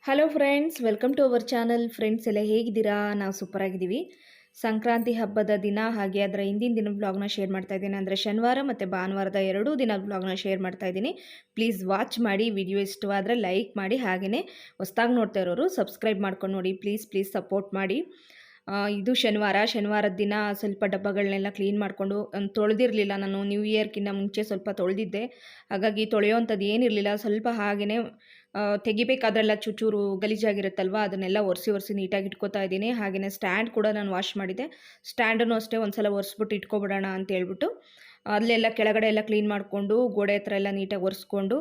Hello friends, welcome to our channel. Friends ಎಲ್ಲ ಹೇಗಿದ್ದೀರಾ? ನಾವು ಸೂಪರ್ ಆಗಿದ್ದೀವಿ. ಸಂಕ್ರಾಂತಿ ಹಬ್ಬದ ದಿನ ಹಾಗೆ ಅದರ ಹಿಂದಿನ ದಿನದ ಬ್ಲಾಗ್ನ ಶೇರ್ ಮಾಡ್ತಾ ಇದ್ದೀನಿ. ಅಂದರೆ ಶನಿವಾರ ಮತ್ತು ಭಾನುವಾರದ ಎರಡೂ ದಿನದ ಬ್ಲಾಗ್ನ ಶೇರ್ ಮಾಡ್ತಾ ಇದ್ದೀನಿ. ಪ್ಲೀಸ್ ವಾಚ್ ಮಾಡಿ. ವಿಡಿಯೋ ಇಷ್ಟವಾದರೆ ಲೈಕ್ ಮಾಡಿ, ಹಾಗೆಯೇ ಹೊಸ್ದಾಗಿ ನೋಡ್ತಾ ಇರೋರು ಸಬ್ಸ್ಕ್ರೈಬ್ ಮಾಡ್ಕೊಂಡು ನೋಡಿ. ಪ್ಲೀಸ್ ಸಪೋರ್ಟ್ ಮಾಡಿ. ಇದು ಶನಿವಾರದ ದಿನ ಸ್ವಲ್ಪ ಡಬ್ಬಗಳನ್ನೆಲ್ಲ ಕ್ಲೀನ್ ಮಾಡಿಕೊಂಡು ತೊಳೆದಿರಲಿಲ್ಲ. ನಾನು ನ್ಯೂ ಇಯರ್ಗಿಂತ ಮುಂಚೆ ಸ್ವಲ್ಪ ತೊಳೆದಿದ್ದೆ. ಹಾಗಾಗಿ ತೊಳೆಯೋವಂಥದ್ದು ಏನಿರಲಿಲ್ಲ. ಸ್ವಲ್ಪ ಹಾಗೆಯೇ ತೆಗಿಬೇಕಾದ್ರೆಲ್ಲ ಚೂರು ಗಲೀಜಾಗಿರುತ್ತಲ್ವ, ಅದನ್ನೆಲ್ಲ ಒರೆಸಿ ನೀಟಾಗಿ ಇಟ್ಕೋತಾ ಇದ್ದೀನಿ. ಹಾಗೆಯೇ ಸ್ಟ್ಯಾಂಡ್ ಕೂಡ ನಾನು ವಾಶ್ ಮಾಡಿದೆ. ಸ್ಟ್ಯಾಂಡನ್ನು ಅಷ್ಟೇ ಒಂದು ಸಲ ಒರೆಸ್ಬಿಟ್ಟು ಇಟ್ಕೊಬಿಡೋಣ ಅಂತ ಹೇಳ್ಬಿಟ್ಟು ಅಲ್ಲೆಲ್ಲ ಕೆಳಗಡೆ ಎಲ್ಲ ಕ್ಲೀನ್ ಮಾಡಿಕೊಂಡು ಗೋಡೆ ಹತ್ರ ಎಲ್ಲ ನೀಟಾಗಿ ಒರೆಸ್ಕೊಂಡು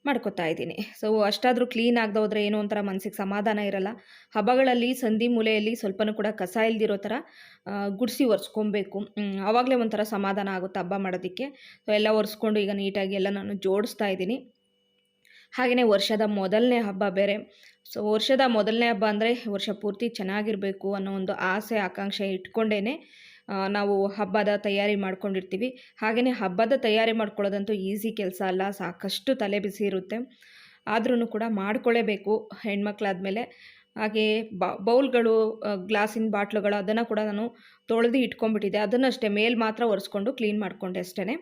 ಮಾಡ್ಕೊತಾ ಇದ್ದೀನಿ. ಸೊ ಅಷ್ಟಾದರೂ ಕ್ಲೀನ್ ಆಗದೆ ಹೋದರೆ ಏನೋ ಒಂಥರ ಮನಸ್ಸಿಗೆ ಸಮಾಧಾನ ಇರಲ್ಲ. ಹಬ್ಬಗಳಲ್ಲಿ ಸಂಧಿ ಮೂಲೆಯಲ್ಲಿ ಸ್ವಲ್ಪನೂ ಕೂಡ ಕಸ ಇಲ್ದಿರೋ ಥರ ಗುಡಿಸಿ ಒರೆಸ್ಕೊಬೇಕು. ಆವಾಗಲೇ ಒಂಥರ ಸಮಾಧಾನ ಆಗುತ್ತೆ ಹಬ್ಬ ಮಾಡೋದಕ್ಕೆ. ಸೊ ಎಲ್ಲ ಒರೆಸ್ಕೊಂಡು ಈಗ ನೀಟಾಗಿ ಎಲ್ಲ ನಾನು ಜೋಡಿಸ್ತಾ ಇದ್ದೀನಿ. ಹಾಗೆಯೇ ವರ್ಷದ ಮೊದಲನೇ ಹಬ್ಬ ಬೇರೆ. ಸೊ ವರ್ಷದ ಮೊದಲನೇ ಹಬ್ಬ ಅಂದರೆ ವರ್ಷ ಪೂರ್ತಿ ಚೆನ್ನಾಗಿರಬೇಕು ಅನ್ನೋ ಒಂದು ಆಸೆ ಆಕಾಂಕ್ಷೆ ಇಟ್ಕೊಂಡೇ ನಾವು ಹಬ್ಬದ ತಯಾರಿ ಮಾಡ್ಕೊಂಡಿರ್ತೀವಿ. ಹಾಗೆಯೇ ಹಬ್ಬದ ತಯಾರಿ ಮಾಡ್ಕೊಳ್ಳೋದಂತೂ ಈಸಿ ಕೆಲಸ ಅಲ್ಲ, ಸಾಕಷ್ಟು ತಲೆ ಬಿಸಿ ಇರುತ್ತೆ. ಆದ್ರೂ ಕೂಡ ಮಾಡ್ಕೊಳ್ಳೇಬೇಕು ಹೆಣ್ಮಕ್ಳಾದಮೇಲೆ. ಹಾಗೆ ಬೌಲ್ಗಳು, ಗ್ಲಾಸಿನ ಬಾಟ್ಲುಗಳು ಅದನ್ನು ಕೂಡ ನಾನು ತೊಳೆದು ಇಟ್ಕೊಂಡ್ಬಿಟ್ಟಿದ್ದೆ. ಅದನ್ನಷ್ಟೇ ಮೇಲೆ ಮಾತ್ರ ಒರೆಸ್ಕೊಂಡು ಕ್ಲೀನ್ ಮಾಡಿಕೊಂಡೆ ಅಷ್ಟೇ.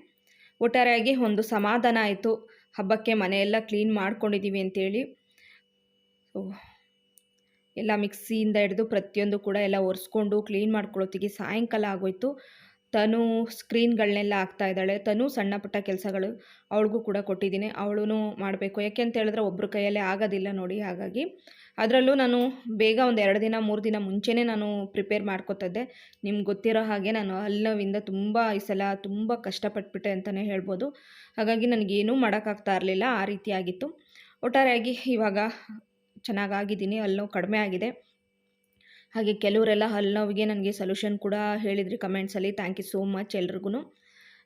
ಒಟ್ಟಾರೆಯಾಗಿ ಒಂದು ಸಮಾಧಾನ ಆಯಿತು, ಹಬ್ಬಕ್ಕೆ ಮನೆಯೆಲ್ಲ ಕ್ಲೀನ್ ಮಾಡ್ಕೊಂಡಿದ್ದೀವಿ ಅಂತೇಳಿ. ಎಲ್ಲ ಮಿಕ್ಸಿಯಿಂದ ಹಿಡಿದು ಪ್ರತಿಯೊಂದು ಕೂಡ ಎಲ್ಲ ಒರೆಸ್ಕೊಂಡು ಕ್ಲೀನ್ ಮಾಡ್ಕೊಳ್ಳೋತ್ತಿಗೆ ಸಾಯಂಕಾಲ ಆಗೋಯ್ತು. ತನು ಸ್ಕ್ರೀನ್ಗಳನ್ನೆಲ್ಲ ಹಾಕ್ತಾಯಿದ್ದಾಳೆ. ತನು ಸಣ್ಣ ಪುಟ್ಟ ಕೆಲಸಗಳು ಅವಳಿಗೂ ಕೂಡ ಕೊಟ್ಟಿದ್ದೀನಿ, ಅವಳು ಮಾಡಬೇಕು. ಯಾಕೆ ಅಂತ ಹೇಳಿದ್ರೆ ಒಬ್ಬರ ಕೈಯಲ್ಲೇ ಆಗೋದಿಲ್ಲ ನೋಡಿ. ಹಾಗಾಗಿ ಅದರಲ್ಲೂ ನಾನು ಬೇಗ ಒಂದು 2 ದಿನ 3 ದಿನ ಮುಂಚೆನೇ ನಾನು ಪ್ರಿಪೇರ್ ಮಾಡ್ಕೊತಿದ್ದೆ. ನಿಮ್ಗೆ ಗೊತ್ತಿರೋ ಹಾಗೆ ನಾನು ಹಲ್ಲುವಿಂದ ಈ ಸಲ ತುಂಬ ಕಷ್ಟಪಟ್ಬಿಟ್ಟೆ ಅಂತಲೇ ಹೇಳ್ಬೋದು. ಹಾಗಾಗಿ ನನಗೇನೂ ಮಾಡೋಕ್ಕಾಗ್ತಾ ಇರಲಿಲ್ಲ, ಆ ರೀತಿ ಆಗಿತ್ತು. ಒಟ್ಟಾರೆಯಾಗಿ ಇವಾಗ ಚೆನ್ನಾಗಾಗಿದ್ದೀನಿ, ಹಲ್ಲುನೋವು ಕಡಿಮೆ ಆಗಿದೆ. ಹಾಗೆ ಕೆಲವರೆಲ್ಲ ಹಲ್ಲುನೋವಿಗೆ ನನಗೆ ಸೊಲ್ಯೂಷನ್ ಕೂಡ ಹೇಳಿದ್ರಿ ಕಮೆಂಟ್ಸಲ್ಲಿ. ಥ್ಯಾಂಕ್ ಯು ಸೋ ಮಚ್ ಎಲ್ರಿಗೂ.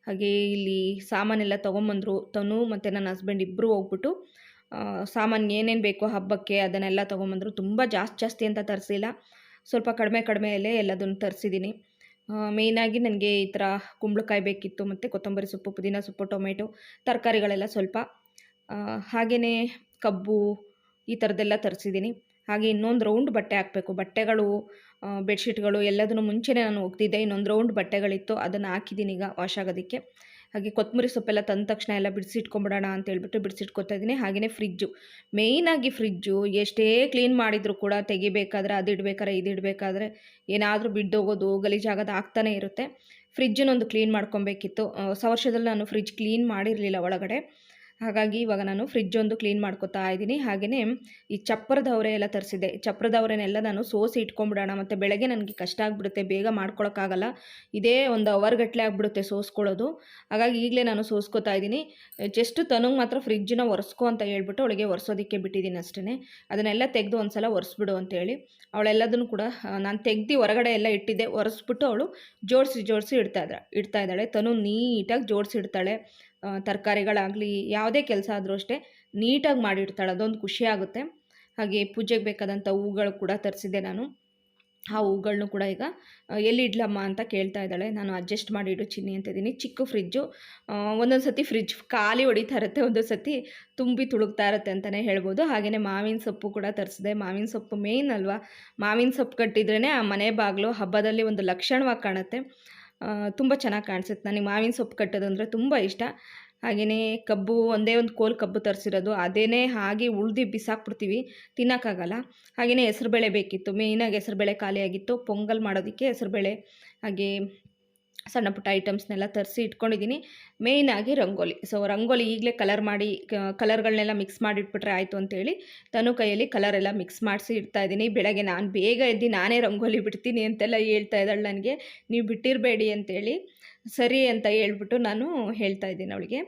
ಹಾಗೆ ಇಲ್ಲಿ ಸಾಮಾನೆಲ್ಲ ತೊಗೊಂಬಂದರು. ತನು ಮತ್ತು ನನ್ನ ಹಸ್ಬೆಂಡ್ ಇಬ್ಬರು ಹೋಗ್ಬಿಟ್ಟು ಸಾಮಾನು ಏನೇನು ಬೇಕೋ ಹಬ್ಬಕ್ಕೆ ಅದನ್ನೆಲ್ಲ ತೊಗೊಂಬಂದರು. ತುಂಬ ಜಾಸ್ತಿ ಅಂತ ತರಿಸಿಲ್ಲ, ಸ್ವಲ್ಪ ಕಡಿಮೆಯಲ್ಲೇ ಎಲ್ಲದನ್ನು ತರಿಸಿದ್ದೀನಿ. ಮೇಯ್ನಾಗಿ ನನಗೆ ಈ ಥರ ಕುಂಬಳಕಾಯಿ ಬೇಕಿತ್ತು, ಮತ್ತು ಕೊತ್ತಂಬರಿ ಸೊಪ್ಪು, ಪುದೀನ ಸೊಪ್ಪು, ಟೊಮೆಟೊ, ತರಕಾರಿಗಳೆಲ್ಲ ಸ್ವಲ್ಪ, ಹಾಗೆಯೇ ಕಬ್ಬು, ಈ ಥರದ್ದೆಲ್ಲ ತರಿಸಿದ್ದೀನಿ. ಹಾಗೆ ಇನ್ನೊಂದು ರೌಂಡ್ ಬಟ್ಟೆ ಹಾಕಬೇಕು. ಬಟ್ಟೆಗಳು, ಬೆಡ್ಶೀಟ್ಗಳು ಎಲ್ಲದನ್ನು ಮುಂಚೆನೇ ನಾನು ಒಗ್ದಿದ್ದೆ. ಇನ್ನೊಂದು ರೌಂಡ್ ಬಟ್ಟೆಗಳಿತ್ತು, ಅದನ್ನು ಹಾಕಿದ್ದೀನಿ ಈಗ ವಾಶ್ ಆಗೋದಕ್ಕೆ. ಹಾಗೆ ಕೊತ್ತಂಬರಿ ಸೊಪ್ಪೆಲ್ಲ ತಂದ ತಕ್ಷಣ ಎಲ್ಲ ಬಿಡಿಸಿಟ್ಕೊಂಬಿಡೋಣ ಅಂತ ಹೇಳ್ಬಿಟ್ಟು ಬಿಡಿಸಿಟ್ಕೊತಾ ಇದ್ದೀನಿ. ಹಾಗೆಯೇ ಫ್ರಿಜ್ಜು, ಮೇಯ್ನಾಗಿ ಫ್ರಿಜ್ಜು ಎಷ್ಟೇ ಕ್ಲೀನ್ ಮಾಡಿದರೂ ಕೂಡ ತೆಗಿಬೇಕಾದ್ರೆ, ಅದು ಇಡಬೇಕಾದ್ರೆ ಇದು ಇಡಬೇಕಾದ್ರೆ ಏನಾದರೂ ಬಿದ್ದೋಗೋದು, ಗಲೀಜಾಗೋದು ಆಗ್ತಾನೇ ಇರುತ್ತೆ. ಫ್ರಿಜ್ಜನ್ನೊಂದು ಕ್ಲೀನ್ ಮಾಡ್ಕೊಬೇಕಿತ್ತು. ಹೊಸ ವರ್ಷದಲ್ಲಿ ನಾನು ಫ್ರಿಜ್ ಕ್ಲೀನ್ ಮಾಡಿರಲಿಲ್ಲ ಒಳಗಡೆ. ಹಾಗಾಗಿ ಇವಾಗ ನಾನು ಫ್ರಿಜ್ ಒಂದು ಕ್ಲೀನ್ ಮಾಡ್ಕೊತಾ ಇದ್ದೀನಿ. ಹಾಗೆಯೇ ಈ ಚಪ್ಪರದವರೆ ಎಲ್ಲ ತರಿಸಿದ್ದೆ. ಚಪ್ಪರದವರೆನೆಲ್ಲ ನಾನು ಸೋಸಿ ಇಟ್ಕೊಂಡ್ಬಿಡೋಣ, ಮತ್ತು ಬೆಳಗ್ಗೆ ನನಗೆ ಕಷ್ಟ ಆಗಿಬಿಡುತ್ತೆ, ಬೇಗ ಮಾಡ್ಕೊಳಕ್ಕಾಗಲ್ಲ. ಇದೇ ಒಂದು ಅವರ್ಗಟ್ಟಲೆ ಆಗಿಬಿಡುತ್ತೆ ಸೋಸ್ಕೊಳ್ಳೋದು. ಹಾಗಾಗಿ ಈಗಲೇ ನಾನು ಸೋಸ್ಕೊತಾ ಇದ್ದೀನಿ. ಜಸ್ಟ್ ತನಗೆ ಮಾತ್ರ ಫ್ರಿಜ್ಜನ್ನ ಒರೆಸ್ಕೊ ಅಂತ ಹೇಳ್ಬಿಟ್ಟು ಅವಳಿಗೆ ಒರೆಸೋದಕ್ಕೆ ಬಿಟ್ಟಿದ್ದೀನಿ ಅಷ್ಟೇ. ಅದನ್ನೆಲ್ಲ ತೆಗೆದು ಒಂದು ಸಲ ಒರೆಸ್ಬಿಡು ಅಂತೇಳಿ ಅವಳೆಲ್ಲದನ್ನು ಕೂಡ ನಾನು ತೆಗ್ದು ಹೊರಗಡೆ ಎಲ್ಲ ಇಟ್ಟಿದ್ದೆ. ಒರೆಸ್ಬಿಟ್ಟು ಅವಳು ಜೋಡಿಸಿ ಇಡ್ತಾ ಇದ್ದಾಳೆ. ತನು ನೀಟಾಗಿ ಜೋಡಿಸಿಡ್ತಾಳೆ. ತರಕಾರಿಗಳಾಗಲಿ ಯಾವುದೇ ಕೆಲಸ ಆದರೂ ಅಷ್ಟೇ ನೀಟಾಗಿ ಮಾಡಿಡ್ತಾಳೆ, ಅದೊಂದು ಖುಷಿ ಆಗುತ್ತೆ. ಹಾಗೆ ಪೂಜೆಗೆ ಬೇಕಾದಂಥ ಹೂಗಳು ಕೂಡ ತರಿಸಿದ್ದೆ ನಾನು. ಆ ಹೂಗಳನ್ನೂ ಕೂಡ ಈಗ ಎಲ್ಲಿ ಇಡ್ಲಮ್ಮ ಅಂತ ಕೇಳ್ತಾ ಇದ್ದಾಳೆ. ನಾನು ಅಡ್ಜಸ್ಟ್ ಮಾಡಿ ಇಡು ಚಿನ್ನಿ ಅಂತಿದ್ದೀನಿ. ಚಿಕ್ಕ ಫ್ರಿಜ್ಜು, ಒಂದೊಂದು ಸತಿ ಫ್ರಿಜ್ ಖಾಲಿ ಹೊಡಿತಾ ಇರುತ್ತೆ, ಒಂದೊಂದು ಸತಿ ತುಂಬಿ ತುಳುಕ್ತಾ ಇರುತ್ತೆ ಅಂತಲೇ ಹೇಳ್ಬೋದು. ಹಾಗೆಯೇ ಮಾವಿನ ಸೊಪ್ಪು ಕೂಡ ತರಿಸಿದೆ. ಮಾವಿನ ಸೊಪ್ಪು ಮೇಯ್ನ್ ಅಲ್ವಾ, ಮಾವಿನ ಸೊಪ್ಪು ಕಟ್ಟಿದ್ರೇ ಆ ಮನೆ ಬಾಗಿಲು ಹಬ್ಬದಲ್ಲಿ ಒಂದು ಲಕ್ಷಣವಾಗಿ ಕಾಣುತ್ತೆ, ತುಂಬ ಚೆನ್ನಾಗಿ ಕಾಣಿಸುತ್ತೆ. ನನಗೆ ಮಾವಿನ ಸೊಪ್ಪು ಕಟ್ಟೋದಂದರೆ ತುಂಬ ಇಷ್ಟ. ಹಾಗೆಯೇ ಕಬ್ಬು, ಒಂದೇ ಒಂದು ಕೋಲು ಕಬ್ಬು ತರಿಸಿರೋದು, ಅದೇನೇ ಹಾಗೆ ಉಳ್ದು ಬಿಸಾಕ್ಬಿಡ್ತೀವಿ, ತಿನ್ನೋಕ್ಕಾಗಲ್ಲ. ಹಾಗೆಯೇ ಹೆಸರುಬೇಳೆ ಬೇಕಿತ್ತು, ಮೇಯ್ನಾಗಿ ಹೆಸರುಬೇಳೆ ಖಾಲಿಯಾಗಿತ್ತು. ಪೊಂಗಲ್ ಮಾಡೋದಕ್ಕೆ ಹೆಸರುಬೇಳೆ, ಹಾಗೆ ಸಣ್ಣ ಪುಟ್ಟ ಐಟಮ್ಸ್ನೆಲ್ಲ ತರಿಸಿ ಇಟ್ಕೊಂಡಿದ್ದೀನಿ. ಮೇಯ್ನಾಗಿ ರಂಗೋಲಿ. ಸೊ ರಂಗೋಲಿ ಈಗಲೇ ಕಲರ್ ಮಾಡಿ, ಕಲರ್ಗಳನ್ನೆಲ್ಲ ಮಿಕ್ಸ್ ಮಾಡಿಟ್ಬಿಟ್ರೆ ಆಯಿತು ಅಂತೇಳಿ ತನು ಕೈಯಲ್ಲಿ ಕಲರೆಲ್ಲ ಮಿಕ್ಸ್ ಮಾಡಿಸಿ ಇಡ್ತಾಯಿದ್ದೀನಿ. ಬೆಳಗ್ಗೆ ನಾನು ಬೇಗ ಎದ್ದು ನಾನೇ ರಂಗೋಲಿ ಬಿಡ್ತೀನಿ ಅಂತೆಲ್ಲ ಹೇಳ್ತಾ ಇದ್ದಾಳೆ ನನಗೆ. ನೀವು ಬಿಟ್ಟಿರಬೇಡಿ ಅಂತೇಳಿ ಸರಿ ಅಂತ ಹೇಳ್ಬಿಟ್ಟು ನಾನು ಹೇಳ್ತಾ ಇದ್ದೀನಿ ಅವಳಿಗೆ.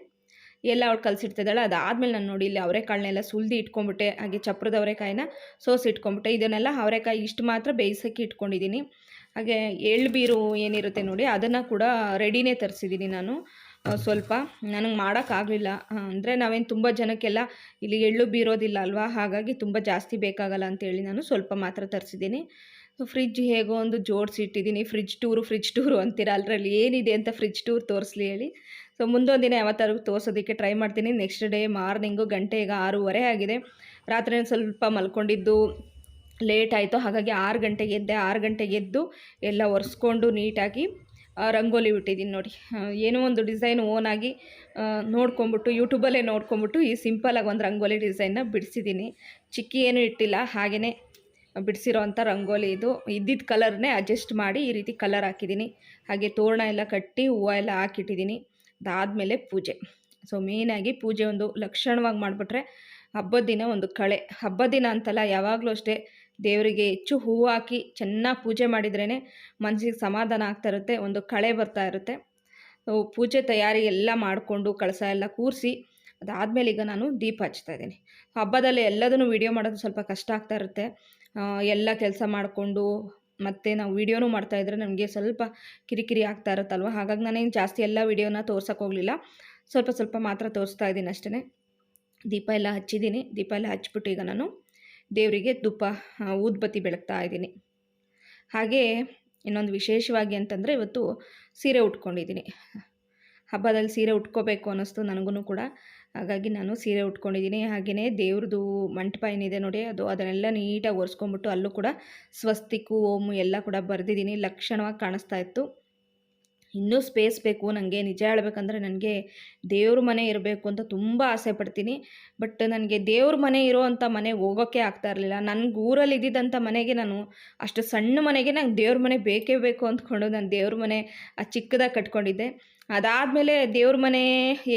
ಎಲ್ಲ ಅವಳು ಕಲಸಿಡ್ತಿದ್ದಾಳೆ. ಅದಾದಮೇಲೆ ನಾನು ನೋಡಿ ಇಲ್ಲಿ ಅವರೆಕಾಳನ್ನೆಲ್ಲ ಸುಲಿದು ಇಟ್ಕೊಂಡ್ಬಿಟ್ಟೆ. ಹಾಗೆ ಚಪ್ರದ ಅವರೆಕಾಯಿನ ಸೋಸಿ ಇಟ್ಕೊಂಡ್ಬಿಟ್ಟೆ. ಇದನ್ನೆಲ್ಲ ಅವರೆಕಾಯಿ ಇಷ್ಟು ಮಾತ್ರ ಬೇಯಿಸೋಕ್ಕೆ ಇಟ್ಕೊಂಡಿದ್ದೀನಿ. ಹಾಗೆ ಎಳ್ಳು ಬೀರು ಏನಿರುತ್ತೆ ನೋಡಿ, ಅದನ್ನು ಕೂಡ ರೆಡಿನೇ ತರಿಸಿದ್ದೀನಿ ನಾನು. ಸ್ವಲ್ಪ ನನಗೆ ಮಾಡೋಕ್ಕಾಗಲಿಲ್ಲ, ಅಂದರೆ ನಾವೇನು ತುಂಬ ಜನಕ್ಕೆಲ್ಲ ಇಲ್ಲಿ ಎಳ್ಳು ಬೀರೋದಿಲ್ಲ ಅಲ್ವಾ, ಹಾಗಾಗಿ ತುಂಬ ಜಾಸ್ತಿ ಬೇಕಾಗಲ್ಲ ಅಂತೇಳಿ ನಾನು ಸ್ವಲ್ಪ ಮಾತ್ರ ತರಿಸಿದ್ದೀನಿ. ಸೊ ಫ್ರಿಜ್ ಹೇಗೋ ಒಂದು ಜೋಡಿಸಿ ಇಟ್ಟಿದ್ದೀನಿ. ಫ್ರಿಜ್ ಟೂರು ಅಂತೀರ, ಅದರಲ್ಲಿ ಏನಿದೆ ಅಂತ ಫ್ರಿಜ್ ಟೂರ್ ತೋರಿಸ್ಲಿ ಹೇಳಿ. ಸೊ ಮುಂದೊಂದು ದಿನ ಯಾವತ್ತಾದ್ರೂ ತೋರಿಸೋದಕ್ಕೆ ಟ್ರೈ ಮಾಡ್ತೀನಿ. ನೆಕ್ಸ್ಟ್ ಡೇ ಮಾರ್ನಿಂಗು ಗಂಟೆ ಈಗ 6:30 ಆಗಿದೆ. ರಾತ್ರಿ ಸ್ವಲ್ಪ ಮಲ್ಕೊಂಡಿದ್ದು ಲೇಟ್ ಆಯಿತು. ಹಾಗಾಗಿ 6 ಗಂಟೆಗೆ ಎದ್ದೆ. 6 ಗಂಟೆಗೆ ಎದ್ದು ಎಲ್ಲ ಒರೆಸ್ಕೊಂಡು ನೀಟಾಗಿ ರಂಗೋಲಿ ಬಿಟ್ಟಿದ್ದೀನಿ ನೋಡಿ. ಏನೋ ಒಂದು ಡಿಸೈನ್ ಓನಾಗಿ ನೋಡ್ಕೊಂಬಿಟ್ಟು ಯೂಟ್ಯೂಬಲ್ಲೇ ನೋಡ್ಕೊಂಬಿಟ್ಟು ಈ ಸಿಂಪಲಾಗಿ ಒಂದು ರಂಗೋಲಿ ಡಿಸೈನ್ನ ಬಿಡಿಸಿದ್ದೀನಿ. ಚಿಕ್ಕಿ ಏನೂ ಇಟ್ಟಿಲ್ಲ, ಹಾಗೆಯೇ ಬಿಡಿಸಿರೋ ಅಂಥ ರಂಗೋಲಿ ಇದು. ಇದ್ದಿದ್ದ ಕಲರ್ನೇ ಅಡ್ಜಸ್ಟ್ ಮಾಡಿ ಈ ರೀತಿ ಕಲರ್ ಹಾಕಿದ್ದೀನಿ. ಹಾಗೆ ತೋರಣ ಎಲ್ಲ ಕಟ್ಟಿ ಹೂವು ಎಲ್ಲ ಹಾಕಿಟ್ಟಿದ್ದೀನಿ. ಅದಾದಮೇಲೆ ಪೂಜೆ. ಸೊ ಮೇಯ್ನಾಗಿ ಪೂಜೆ ಒಂದು ಲಕ್ಷಣವಾಗಿ ಮಾಡಿಬಿಟ್ರೆ ಹಬ್ಬದ ದಿನ ಒಂದು ಕಳೆ. ಹಬ್ಬದ ದಿನ ಅಂತಲ್ಲ, ಯಾವಾಗಲೂ ಅಷ್ಟೇ ದೇವರಿಗೆ ಹೆಚ್ಚು ಹೂವು ಹಾಕಿ ಚೆನ್ನಾಗಿ ಪೂಜೆ ಮಾಡಿದ್ರೇ ಮನಸ್ಸಿಗೆ ಸಮಾಧಾನ ಆಗ್ತಾ ಇರುತ್ತೆ, ಒಂದು ಕಳೆ ಬರ್ತಾ ಇರುತ್ತೆ. ಪೂಜೆ ತಯಾರಿ ಎಲ್ಲ ಮಾಡಿಕೊಂಡು ಕಳಸ ಎಲ್ಲ ಕೂರಿಸಿ ಅದಾದಮೇಲೆ ಈಗ ನಾನು ದೀಪ ಹಚ್ತಾ ಇದ್ದೀನಿ. ಹಬ್ಬದಲ್ಲಿ ಎಲ್ಲದನ್ನು ವೀಡಿಯೋ ಮಾಡೋದು ಸ್ವಲ್ಪ ಕಷ್ಟ ಆಗ್ತಾ ಇರುತ್ತೆ. ಎಲ್ಲ ಕೆಲಸ ಮಾಡಿಕೊಂಡು ಮತ್ತು ನಾವು ವೀಡಿಯೋನೂ ಮಾಡ್ತಾಯಿದ್ರೆ ನನಗೆ ಸ್ವಲ್ಪ ಕಿರಿಕಿರಿ ಆಗ್ತಾ ಇರುತ್ತಲ್ವ. ಹಾಗಾಗಿ ನಾನೇನು ಜಾಸ್ತಿ ಎಲ್ಲ ವೀಡಿಯೋನ ತೋರ್ಸೋಕೆ ಹೋಗಲಿಲ್ಲ, ಸ್ವಲ್ಪ ಸ್ವಲ್ಪ ಮಾತ್ರ ತೋರಿಸ್ತಾ ಇದ್ದೀನಿ ಅಷ್ಟೇ. ದೀಪ ಎಲ್ಲ ಹಚ್ಚಿದ್ದೀನಿ. ದೀಪ ಎಲ್ಲ ಹಚ್ಬಿಟ್ಟು ಈಗ ನಾನು ದೇವರಿಗೆ ಊದ್ಬತ್ತಿ ಬೆಳಗ್ತಾ ಇದ್ದೀನಿ. ಹಾಗೇ ಇನ್ನೊಂದು ವಿಶೇಷವಾಗಿ ಅಂತಂದರೆ ಇವತ್ತು ಸೀರೆ ಉಟ್ಕೊಂಡಿದ್ದೀನಿ. ಹಬ್ಬದಲ್ಲಿ ಸೀರೆ ಉಟ್ಕೋಬೇಕು ಅನ್ನಿಸ್ತು ನನಗೂ ಕೂಡ, ಹಾಗಾಗಿ ನಾನು ಸೀರೆ ಉಟ್ಕೊಂಡಿದ್ದೀನಿ. ಹಾಗೆಯೇ ದೇವ್ರದ್ದು ಮಂಟಪ ಏನಿದೆ ನೋಡಿ, ಅದನ್ನೆಲ್ಲ ನೀಟಾಗಿ ಒರೆಸ್ಕೊಂಬಿಟ್ಟು ಅಲ್ಲೂ ಕೂಡ ಸ್ವಸ್ತಿಕು ಓಮು ಎಲ್ಲ ಕೂಡ ಬರೆದಿದ್ದೀನಿ. ಲಕ್ಷಣವಾಗಿ ಕಾಣಿಸ್ತಾ ಇತ್ತು. ಇನ್ನೂ ಸ್ಪೇಸ್ ಬೇಕು ನನಗೆ. ನಿಜ ಹೇಳ್ಬೇಕಂದ್ರೆ ನನಗೆ ದೇವ್ರ ಮನೆ ಇರಬೇಕು ಅಂತ ತುಂಬ ಆಸೆ ಪಡ್ತೀನಿ. ಬಟ್ ನನಗೆ ದೇವ್ರ ಮನೆ ಇರೋವಂಥ ಮನೆಗೆ ಹೋಗೋಕ್ಕೆ ಆಗ್ತಾ ಇರಲಿಲ್ಲ. ನನಗೆ ಊರಲ್ಲಿ ಇದ್ದಿದ್ದಂಥ ಮನೆಗೆ ನಾನು ಅಷ್ಟು ಸಣ್ಣ ಮನೆಗೆ ನಂಗೆ ದೇವ್ರ ಮನೆ ಬೇಕೇ ಬೇಕು ಅಂದ್ಕೊಂಡು ನಾನು ದೇವ್ರ ಮನೆ ಚಿಕ್ಕದಾಗಿ ಕಟ್ಕೊಂಡಿದ್ದೆ. ಅದಾದಮೇಲೆ ದೇವ್ರ ಮನೆ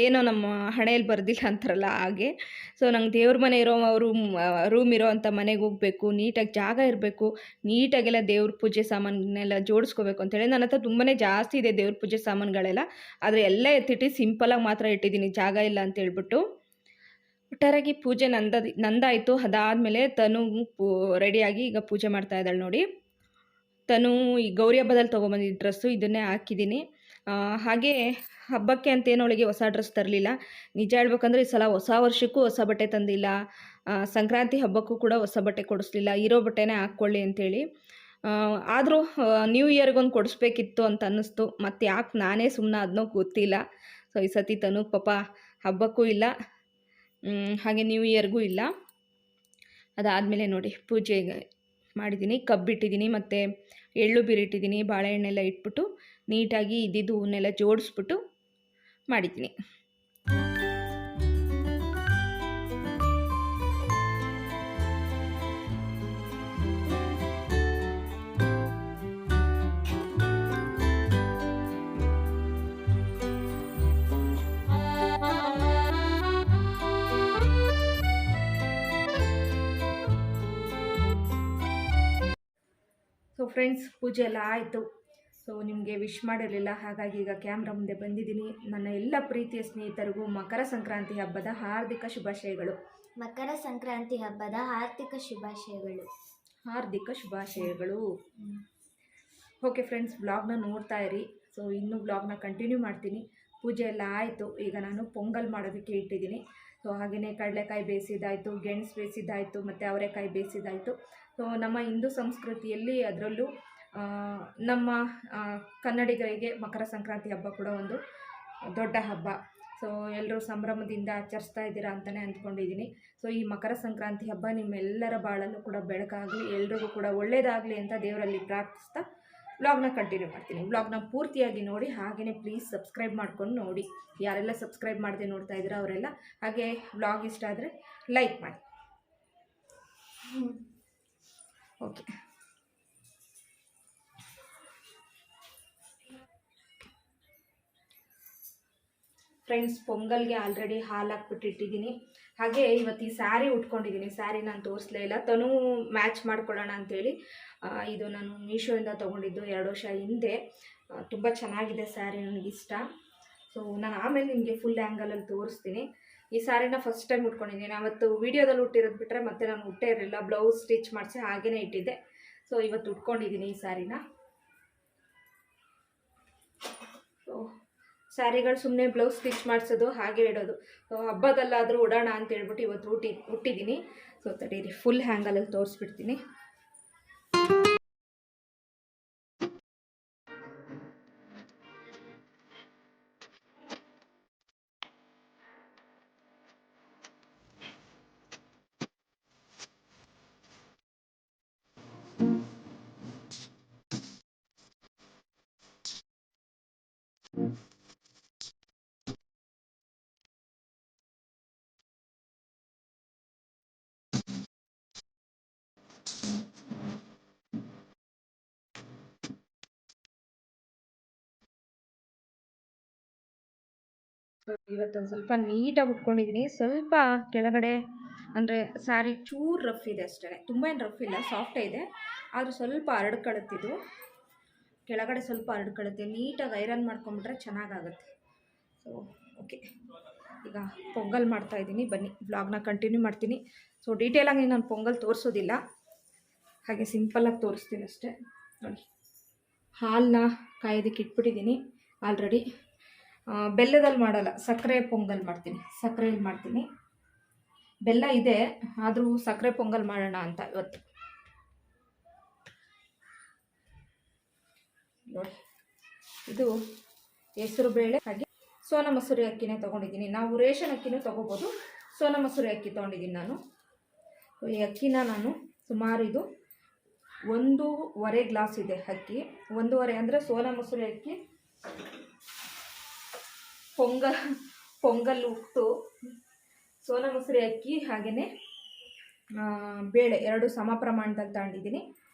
ಏನೋ ನಮ್ಮ ಹಣೆಯಲ್ಲಿ ಬರೆದಿಲ್ಲ ಅಂತಾರಲ್ಲ ಹಾಗೆ. ಸೊ ನಂಗೆ ದೇವ್ರ ಮನೆ ಇರೋ ರೂಮ್ ಇರೋ ಅಂಥ ಮನೆಗೆ ಹೋಗಬೇಕು, ನೀಟಾಗಿ ಜಾಗ ಇರಬೇಕು, ನೀಟಾಗೆಲ್ಲ ದೇವ್ರ ಪೂಜೆ ಸಾಮಾನೆಲ್ಲ ಜೋಡಿಸ್ಕೋಬೇಕು ಅಂತೇಳಿ ನನ್ನ ಹತ್ರ ತುಂಬಾ ಜಾಸ್ತಿ ಇದೆ ದೇವ್ರ ಪೂಜೆ ಸಾಮಾನುಗಳೆಲ್ಲ. ಆದರೆ ಎಲ್ಲ ಎತ್ತಿಟ್ಟು ಸಿಂಪಲಾಗಿ ಮಾತ್ರ ಇಟ್ಟಿದ್ದೀನಿ, ಜಾಗ ಇಲ್ಲ ಅಂತೇಳ್ಬಿಟ್ಟು. ಒಟ್ಟಾರೆಯಾಗಿ ಪೂಜೆ ನಂದಾಯಿತು. ಅದಾದಮೇಲೆ ತನು ರೆಡಿಯಾಗಿ ಈಗ ಪೂಜೆ ಮಾಡ್ತಾ ಇದ್ದಾಳೆ ನೋಡಿ. ತನು ಈ ಗೌರಿ ಹಬ್ಬದಲ್ಲಿ ತೊಗೊಂಬಂದಿದ್ದ ಡ್ರೆಸ್ಸು ಇದನ್ನೇ ಹಾಕಿದ್ದೀನಿ. ಹಾಗೆ ಹಬ್ಬಕ್ಕೆ ಅಂತೇನು ಅವಳಿಗೆ ಹೊಸ ಡ್ರೆಸ್ ತರಲಿಲ್ಲ. ನಿಜ ಹೇಳ್ಬೇಕಂದ್ರೆ ಈ ಸಲ ಹೊಸ ವರ್ಷಕ್ಕೂ ಹೊಸ ಬಟ್ಟೆ ತಂದಿಲ್ಲ, ಸಂಕ್ರಾಂತಿ ಹಬ್ಬಕ್ಕೂ ಕೂಡ ಹೊಸ ಬಟ್ಟೆ ಕೊಡಿಸ್ಲಿಲ್ಲ. ಇರೋ ಬಟ್ಟೆನೇ ಹಾಕ್ಕೊಳ್ಳಿ ಅಂಥೇಳಿ. ಆದರೂ ನ್ಯೂ ಇಯರ್ಗೊಂದು ಕೊಡಿಸ್ಬೇಕಿತ್ತು ಅಂತ ಅನ್ನಿಸ್ತು. ಮತ್ತು ಯಾಕೆ ನಾನೇ ಸುಮ್ಮನೆ ಅದನ್ನೋ ಗೊತ್ತಿಲ್ಲ. ಸೊ ಈ ಸತಿ ತನು ಪಾಪ ಹಬ್ಬಕ್ಕೂ ಇಲ್ಲ, ಹಾಗೆ ನ್ಯೂ ಇಯರ್ಗೂ ಇಲ್ಲ. ಅದಾದಮೇಲೆ ನೋಡಿ ಪೂಜೆ ಮಾಡಿದ್ದೀನಿ, ಕಬ್ಬಿಟ್ಟಿದ್ದೀನಿ ಮತ್ತು ಎಳ್ಳು ಬೀರಿಟ್ಟಿದ್ದೀನಿ, ಬಾಳೆಹಣ್ಣೆಲ್ಲ ಇಟ್ಬಿಟ್ಟು ನೀಟಾಗಿ ಇದ್ದಿದ್ದು ಹೂವನ್ನೆಲ್ಲ ಜೋಡಿಸ್ಬಿಟ್ಟು ಮಾಡಿದ್ದೀನಿ. ಸೊ ಫ್ರೆಂಡ್ಸ್, ಪೂಜೆ ಎಲ್ಲ ಆಯಿತು. ಸೊ ನಿಮಗೆ ವಿಶ್ ಮಾಡಿರಲಿಲ್ಲ, ಹಾಗಾಗಿ ಈಗ ಕ್ಯಾಮ್ರಾ ಮುಂದೆ ಬಂದಿದ್ದೀನಿ. ನನ್ನ ಎಲ್ಲ ಪ್ರೀತಿಯ ಸ್ನೇಹಿತರಿಗೂ ಮಕರ ಸಂಕ್ರಾಂತಿ ಹಬ್ಬದ ಹಾರ್ದಿಕ ಶುಭಾಶಯಗಳು. ಮಕರ ಸಂಕ್ರಾಂತಿ ಹಬ್ಬದ ಹಾರ್ದಿಕ ಶುಭಾಶಯಗಳು. ಹಾರ್ದಿಕ ಶುಭಾಶಯಗಳು. ಓಕೆ ಫ್ರೆಂಡ್ಸ್, ಬ್ಲಾಗ್ನ ನೋಡ್ತಾ ಇರಿ. ಸೊ ಇನ್ನೂ ಬ್ಲಾಗ್ನ ಕಂಟಿನ್ಯೂ ಮಾಡ್ತೀನಿ. ಪೂಜೆ ಎಲ್ಲ ಆಯಿತು. ಈಗ ನಾನು ಪೊಂಗಲ್ ಮಾಡೋದಕ್ಕೆ ಇಟ್ಟಿದ್ದೀನಿ. ಸೊ ಹಾಗೆಯೇ ಕಡಲೆಕಾಯಿ ಬೇಯಿಸಿದ್ದಾಯಿತು, ಗೆಣಸು ಬೇಯಿಸಿದ್ದಾಯಿತು, ಮತ್ತು ಅವರೆಕಾಯಿ ಬೇಯಿಸಿದ್ದಾಯಿತು. ಸೊ ನಮ್ಮ ಹಿಂದೂ ಸಂಸ್ಕೃತಿಯಲ್ಲಿ ಅದರಲ್ಲೂ ನಮ್ಮ ಕನ್ನಡಿಗರಿಗೆ ಮಕರ ಸಂಕ್ರಾಂತಿ ಹಬ್ಬ ಕೂಡ ಒಂದು ದೊಡ್ಡ ಹಬ್ಬ. ಸೊ ಎಲ್ಲರೂ ಸಂಭ್ರಮದಿಂದ ಆಚರಿಸ್ತಾ ಇದ್ದೀರಾ ಅಂತಲೇ ಅಂದ್ಕೊಂಡಿದ್ದೀನಿ. ಸೊ ಈ ಮಕರ ಸಂಕ್ರಾಂತಿ ಹಬ್ಬ ನಿಮ್ಮೆಲ್ಲರ ಬಾಳಲ್ಲೂ ಕೂಡ ಬೆಳಕಾಗಲಿ, ಎಲ್ರಿಗೂ ಕೂಡ ಒಳ್ಳೆಯದಾಗಲಿ ಅಂತ ದೇವರಲ್ಲಿ ಪ್ರಾರ್ಥಿಸ್ತಾ ವ್ಲಾಗ್ನ ಕಂಟಿನ್ಯೂ ಮಾಡ್ತೀನಿ. ವ್ಲಾಗ್ನ ಪೂರ್ತಿಯಾಗಿ ನೋಡಿ, ಹಾಗೆಯೇ ಪ್ಲೀಸ್ ಸಬ್ಸ್ಕ್ರೈಬ್ ಮಾಡ್ಕೊಂಡು ನೋಡಿ. ಯಾರೆಲ್ಲ ಸಬ್ಸ್ಕ್ರೈಬ್ ಮಾಡದೆ ನೋಡ್ತಾ ಇದ್ದೀರಾ ಅವರೆಲ್ಲ, ಹಾಗೆ ವ್ಲಾಗ್ ಇಷ್ಟ ಆದರೆ ಲೈಕ್ ಮಾಡಿ. ಓಕೆ ಫ್ರೆಂಡ್ಸ್, ಪೊಂಗಲ್ಗೆ ಆಲ್ರೆಡಿ ಹಾಲು ಹಾಕ್ಬಿಟ್ಟಿಟ್ಟಿದ್ದೀನಿ. ಹಾಗೆ ಇವತ್ತು ಈ ಸ್ಯಾರಿ ಉಟ್ಕೊಂಡಿದ್ದೀನಿ. ಸ್ಯಾರಿ ನಾನು ತೋರಿಸ್ಲೇ ಇಲ್ಲ, ತನೂ ಮ್ಯಾಚ್ ಮಾಡ್ಕೊಳ್ಳೋಣ ಅಂಥೇಳಿ. ಇದು ನಾನು ಮೀಶೋಯಿಂದ ತೊಗೊಂಡಿದ್ದು 2 ವರ್ಷ ಹಿಂದೆ. ತುಂಬ ಚೆನ್ನಾಗಿದೆ ಸ್ಯಾರಿ, ನನಗಿಷ್ಟ. ಸೊ ನಾನು ಆಮೇಲೆ ನಿಮಗೆ ಫುಲ್ ಆ್ಯಂಗಲಲ್ಲಿ ತೋರಿಸ್ತೀನಿ. ಈ ಸ್ಯಾರಿನ ಫಸ್ಟ್ ಟೈಮ್ ಉಟ್ಕೊಂಡಿದ್ದೀನಿ. ಅವತ್ತು ವೀಡಿಯೋದಲ್ಲಿ ಉಟ್ಟಿರೋದು ಬಿಟ್ಟರೆ ಮತ್ತೆ ನಾನು ಉಟ್ಟೇ ಇರಲಿಲ್ಲ. ಬ್ಲೌಸ್ ಸ್ಟಿಚ್ ಮಾಡಿಸಿ ಹಾಗೇ ಇಟ್ಟಿದ್ದೆ. ಸೊ ಇವತ್ತು ಉಟ್ಕೊಂಡಿದ್ದೀನಿ ಈ ಸ್ಯಾರಿನ. ಸೊ ಸ್ಯಾರಿಗಳು ಸುಮ್ಮನೆ ಬ್ಲೌಸ್ ಸ್ಟಿಚ್ ಮಾಡಿಸೋದು ಹಾಗೆ ಇಡೋದು. ಸೊ ಹಬ್ಬದಲ್ಲಾದರೂ ಉಡೋಣ ಅಂತ ಹೇಳ್ಬಿಟ್ಟು ಇವತ್ತು ಉಟ್ಟಿದ್ದೀನಿ. ಸೊ ತಡೀರಿ, ಫುಲ್ ಹ್ಯಾಂಗಲಲ್ಲಿ ತೋರಿಸ್ಬಿಡ್ತೀನಿ. ಇವತ್ತೊಂದು ಸ್ವಲ್ಪ ನೀಟಾಗಿ ಉಟ್ಕೊಂಡಿದ್ದೀನಿ. ಸ್ವಲ್ಪ ಕೆಳಗಡೆ ಅಂದರೆ ಸ್ಯಾರಿ ಚೂರು ರಫ್ ಇದೆ ಅಷ್ಟೇ, ತುಂಬ ಏನು ರಫ್ ಇಲ್ಲ, ಸಾಫ್ಟೇ ಇದೆ. ಆದರೂ ಸ್ವಲ್ಪ ಹರಡ್ಕೊಳುತ್ತಿದ್ದು, ಕೆಳಗಡೆ ಸ್ವಲ್ಪ ಹರಡ್ಕೊಳುತ್ತೆ. ನೀಟಾಗಿ ಐರನ್ ಮಾಡ್ಕೊಂಬಿಟ್ರೆ ಚೆನ್ನಾಗಾಗುತ್ತೆ. ಸೊ ಓಕೆ, ಈಗ ಪೊಂಗಲ್ ಮಾಡ್ತಾಯಿದ್ದೀನಿ. ಬನ್ನಿ ಬ್ಲಾಗ್ನ ಕಂಟಿನ್ಯೂ ಮಾಡ್ತೀನಿ. ಸೊ ಡೀಟೇಲಾಗಿ ನಾನು ಪೊಂಗಲ್ ತೋರಿಸೋದಿಲ್ಲ, ಹಾಗೆ ಸಿಂಪಲ್ಲಾಗಿ ತೋರಿಸ್ತೀನಿ ಅಷ್ಟೇ. ನೋಡಿ, ಹಾಲನ್ನ ಕಾಯೋದಕ್ಕೆ ಇಟ್ಬಿಟ್ಟಿದ್ದೀನಿ ಆಲ್ರೆಡಿ. ಬೆಲ್ಲದಲ್ಲಿ ಮಾಡಲ್ಲ, ಸಕ್ಕರೆ ಪೊಂಗಲ್ ಮಾಡ್ತೀನಿ. ಸಕ್ಕರೆಯಲ್ಲಿ ಮಾಡ್ತೀನಿ. ಬೆಲ್ಲ ಇದೆ, ಆದರೂ ಸಕ್ಕರೆ ಪೊಂಗಲ್ ಮಾಡೋಣ ಅಂತ ಇವತ್ತು. ನೋಡಿ, ಇದು ಹೆಸರು ಬೇಳೆ ಹಾಗೆ ಸೋನಾ ಮಸೂರಿ ಅಕ್ಕಿನೇ ತೊಗೊಂಡಿದ್ದೀನಿ. ನಾವು ರೇಷನ್ ಅಕ್ಕಿನೂ ತೊಗೋಬೋದು, ಸೋನಾ ಮಸೂರಿ ಅಕ್ಕಿ ತೊಗೊಂಡಿದ್ದೀನಿ ನಾನು. ಈ ಅಕ್ಕಿನ ನಾನು ಸುಮಾರು ಇದು 1.5 ಗ್ಲಾಸ್ ಇದೆ ಅಕ್ಕಿ. 1.5 ಅಂದರೆ ಸೋನಾ ಮಸೂರಿ ಅಕ್ಕಿ ಪೊಂಗಲ್ ಉಟ್ಟು ಸೋನಾ ಮಸೂರಿ ಅಕ್ಕಿ ಹಾಗೆಯೇ ಬೇಳೆ ಎರಡು ಸಮ ಪ್ರಮಾಣದಲ್ಲಿ ತಗೊಂಡಿದ್ದೀನಿ.